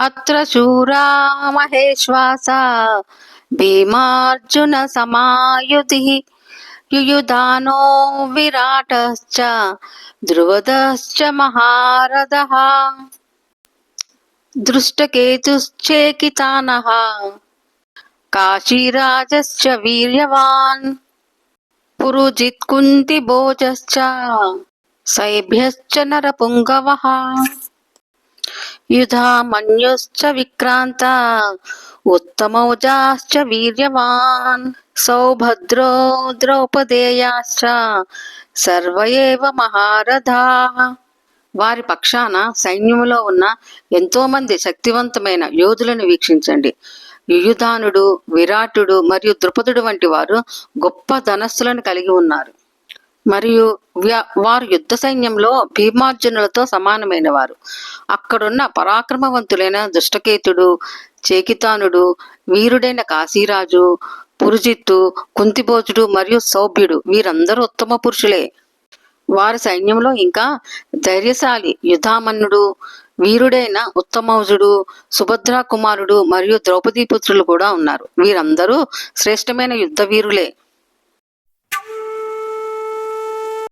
అత్ర శూరా మహేశ్వాసా భీమార్జున సమాయుధి యుయుధానో విరాటశ్చ ద్రుపదశ్చ మహారథః దృష్టకేతుశ్చేకితానః కాశీరాజశ్చ వీర్యవాన్ పురుజిత్ కుంతిభోజశ్చ సైభ్యశ్చ నరపుంగవః యుధామన్యుశ్చ విక్రాంత ఉత్తమౌజాశ్చ వీర్యవాన్ సౌభద్రో ద్రౌపదేయాశ్చ సర్వ ఏవ మహారథాః. వారి పక్షాన సైన్యములో ఉన్న ఎంతో మంది శక్తివంతమైన యోధులను వీక్షించండి. యుయుధానుడు, విరాటుడు మరియు ద్రుపదుడు వంటి వారు గొప్ప ధనస్సులను కలిగి ఉన్నారు. మరియు వారు యుద్ధ సైన్యంలో భీమార్జునులతో సమానమైన వారు. అక్కడున్న పరాక్రమవంతులైన దుష్టకేతుడు, చేకితానుడు, వీరుడైన కాశీరాజు, పురుజిత్తు, కుంతిభోజుడు మరియు సౌభ్యుడు వీరందరూ ఉత్తమ పురుషులే. వారి సైన్యంలో ఇంకా ధైర్యశాలి యుధామన్యుడు, వీరుడైన ఉత్తమౌజుడు, సుభద్రా కుమారుడు మరియు ద్రౌపదీ పుత్రులు కూడా ఉన్నారు. వీరందరూ శ్రేష్టమైన యుద్ధ వీరులే.